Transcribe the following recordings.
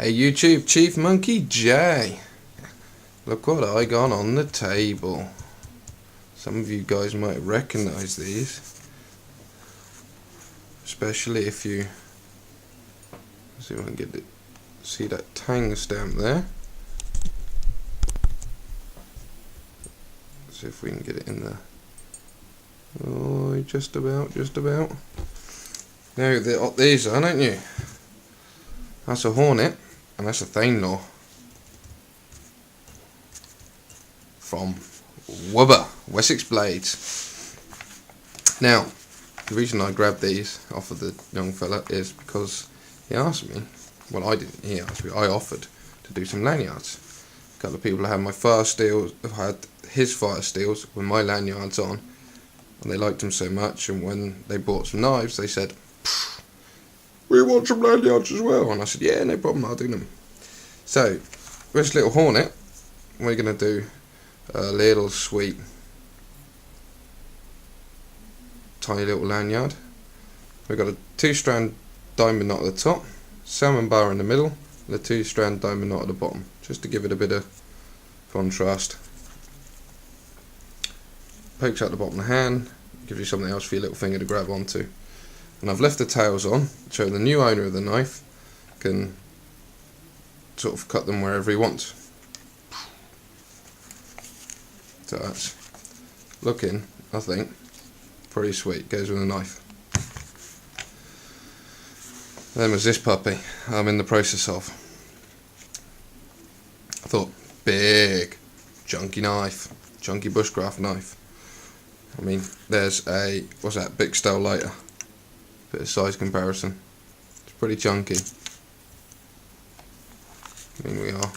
Hey YouTube, Chief Monkey J. Look what I got on the table. Some of you guys might recognize these, especially if you see if I can get it. See that tang stamp there? See if we can get it in there. Oh, just about. Now these are, don't you? That's a hornet, and that's a Thainlaw from Wessex Blades. Now, the reason I grabbed these off of the young fella is because he asked me. Well, I didn't. He asked me. I offered to do some lanyards. A couple of people had my fire steels, have had his fire steels with my lanyards on, and they liked them so much. And when they bought some knives, they said, "We want some lanyards as well." And I said, "Yeah, no problem. I'll do them." So, this little hornet, we're gonna do a little sweet, tiny little lanyard. We've got a 2-strand diamond knot at the top, salmon bar in the middle, and a 2-strand diamond knot at the bottom, just to give it a bit of contrast. Pokes out the bottom of the hand, gives you something else for your little finger to grab onto. And I've left the tails on, so the new owner of the knife can sort of cut them wherever he wants. So that's looking, I think, pretty sweet. Goes with a knife. Then was this puppy I'm in the process of. I thought, big, chunky knife, chunky bushcraft knife. I mean, there's a, what's that, big steel lighter. Bit of size comparison. It's pretty chunky. I mean, we are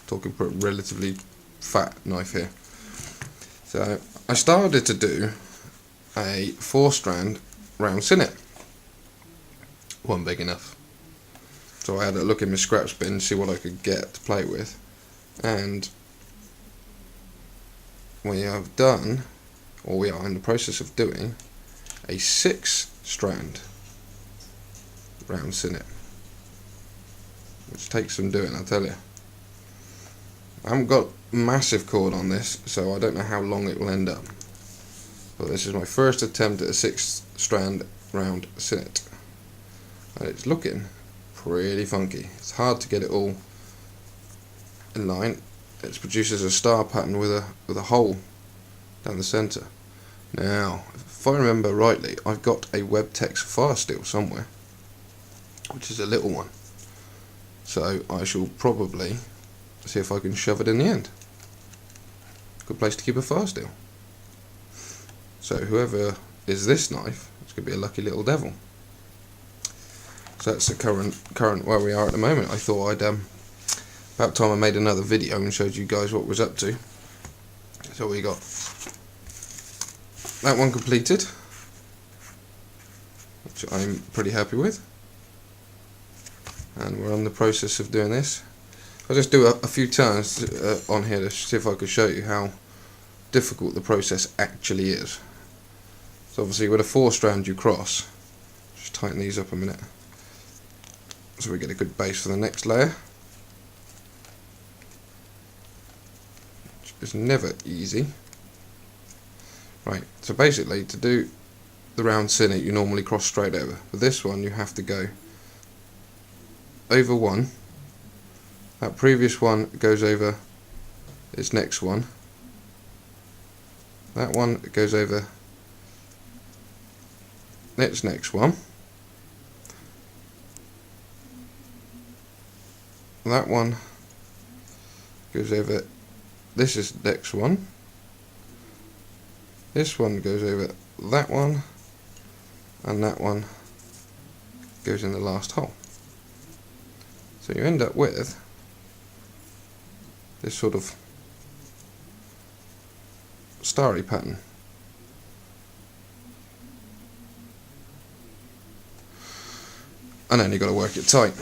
talking for a relatively fat knife here. So I started to do a 4-strand round sinnet. Wasn't big enough. So I had a look in my scraps bin, see what I could get to play with. And we have done, or we are in the process of doing, a 6-strand round sinnet, which takes some doing, I tell you. I haven't got massive cord on this, so I don't know how long it will end up, but this is my first attempt at a 6-strand round sinnet, and it's looking pretty funky. It's hard to get it all in line. It produces a star pattern with a hole down the centre. Now, if I remember rightly, I've got a Webtex fire steel somewhere, which is a little one. So I shall probably see if I can shove it in the end. Good place to keep a fire steel. So whoever is this knife, it's going to be a lucky little devil. So that's the current where we are at the moment. I thought I'd about time I made another video and showed you guys what was up to. So we got that one completed, which I'm pretty happy with, and we're on the process of doing this. I'll just do a few turns on here to see if I could show you how difficult the process actually is. So obviously with a 4-strand you cross, just tighten these up a minute so we get a good base for the next layer. It's never easy. Right, so basically to do the round sinnet you normally cross straight over. With this one you have to go over one. That previous one goes over its next one. That one goes over its next one. That one goes over this is next one. This one goes over that one, and that one goes in the last hole. So you end up with this sort of starry pattern. And then you've got to work it tight.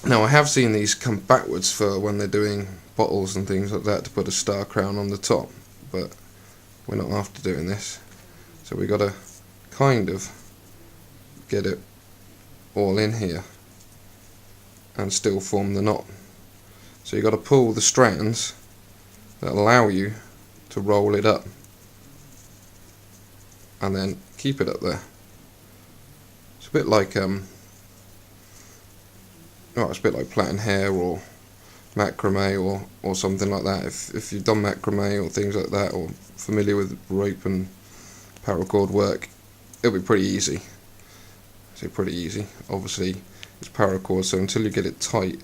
Now I have seen these come backwards for when they're doing bottles and things like that, to put a star crown on the top, but we're not after doing this. So we've got to kind of get it all in here and still form the knot. So you've got to pull the strands that allow you to roll it up and then keep it up there. It's a bit like it's a bit like plaiting hair or macrame or something like that. If you've done macrame or things like that, or familiar with rope and paracord work, it'll be pretty easy. So pretty easy. Obviously it's paracord, so until you get it tight,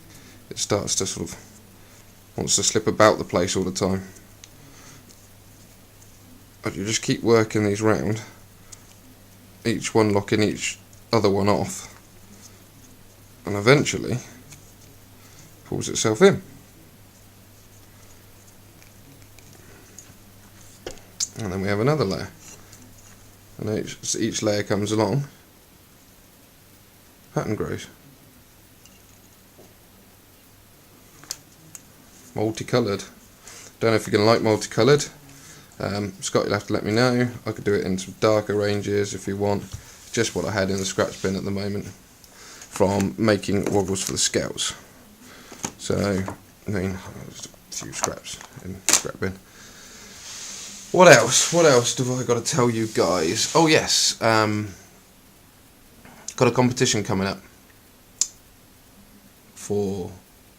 it starts to sort of wants to slip about the place all the time. But you just keep working these round, each one locking each other one off, and eventually pulls itself in. And then we have another layer, and each layer comes along, pattern grows. Multicoloured. Don't know if you're going to like multicoloured. Scott, you'll have to let me know. I could do it in some darker ranges if you want. Just what I had in the scratch bin at the moment from making woggles for the Scouts. So, I mean, just a few scraps in the scrap bin. What else? What else have I got to tell you guys? Oh yes, got a competition coming up for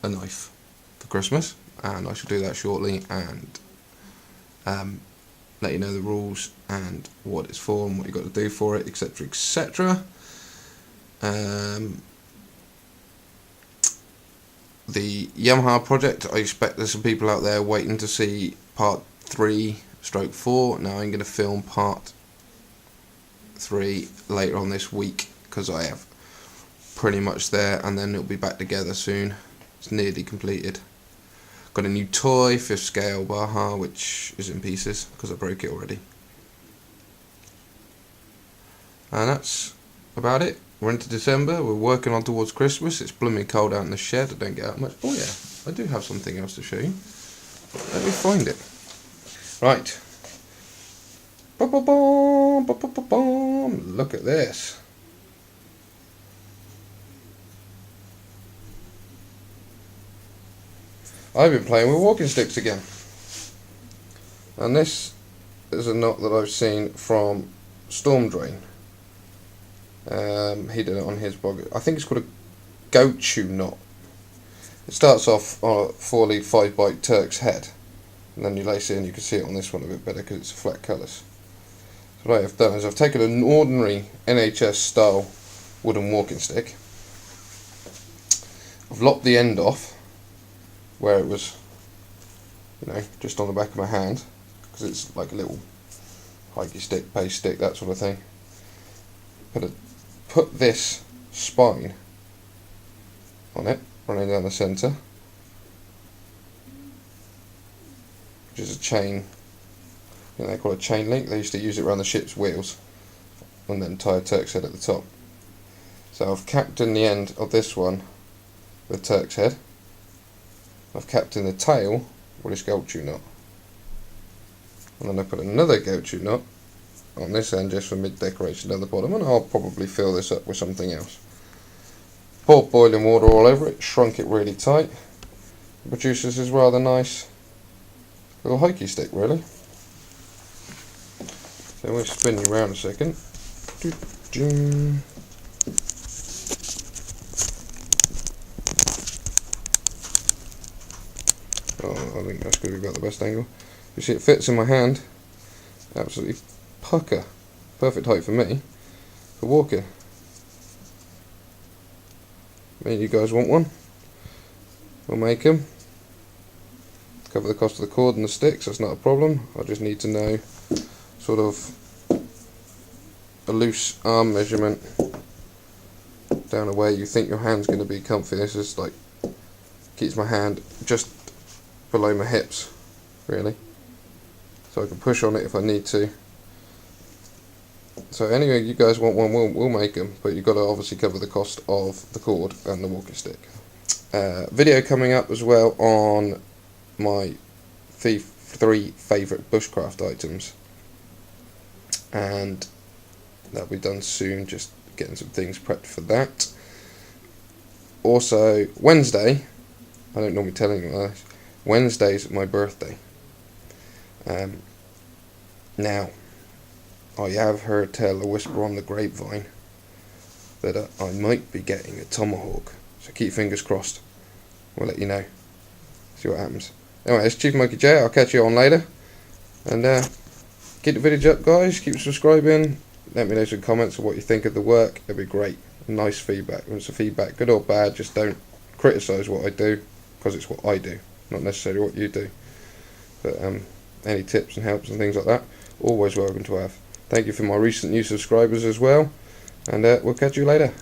a knife for Christmas, and I shall do that shortly and let you know the rules and what it's for and what you've got to do for it, etc, etc. The Yamaha project, I expect there's some people out there waiting to see part 3/4. Now I'm going to film part 3 later on this week because I have pretty much there, and then it'll be back together soon. It's nearly completed. Got a new toy, 5th scale Baja, which is in pieces because I broke it already. And that's about it. We're into December, we're working on towards Christmas. It's blooming cold out in the shed, I don't get out much. Oh yeah, I do have something else to show you. Let me find it. Right. Look at this. I've been playing with walking sticks again. And this is a knot that I've seen from Storm Drain. He did it on his blog. I think it's called a goat chew knot. It starts off on a 4-lead 5-bite Turk's head, and then you lace it in. You can see it on this one a bit better because it's a flat callus. So what I've done is I've taken an ordinary NHS style wooden walking stick. I've lopped the end off where it was, just on the back of my hand, because it's like a little hikey stick, pace stick, that sort of thing. Put this spine on it, running down the centre, which is a chain. I think they call it a chain link. They used to use it around the ship's wheels, and then tie a Turk's head at the top. So I've capped in the end of this one with Turk's head. I've capped in the tail with this goat chew knot, and then I put another goat chew knot on this end just for mid decoration at the bottom, and I'll probably fill this up with something else. Poured boiling water all over it, shrunk it really tight. It produces this rather nice little hikey stick, really. So we'll spin you around a second. Oh, I think that's going to be about the best angle. You see it fits in my hand. Absolutely pucker. Perfect height for me for walking. Maybe you guys want one? We'll make them. Cover the cost of the cord and the sticks, that's not a problem. I just need to know sort of a loose arm measurement down to where you think your hand's going to be comfy. This is like, keeps my hand just below my hips, really. So I can push on it if I need to. So anyway, you guys want one, we'll make them, but you've got to obviously cover the cost of the cord and the walking stick. Video coming up as well on my 3 favourite bushcraft items, and that'll be done soon, just getting some things prepped for that. Also, Wednesday, I don't normally tell anyone this, Wednesday's my birthday. Now, I have heard tell a whisper on the grapevine that I might be getting a tomahawk. So keep fingers crossed. We'll let you know. See what happens. Anyway, it's Chief Mikey J. I'll catch you on later. And keep the videos up, guys. Keep subscribing. Let me know some comments of what you think of the work. It'd be great. Nice feedback. When it's a feedback, good or bad, just don't criticise what I do, because it's what I do, not necessarily what you do. But any tips and helps and things like that, always welcome to have. Thank you for my recent new subscribers as well. And we'll catch you later.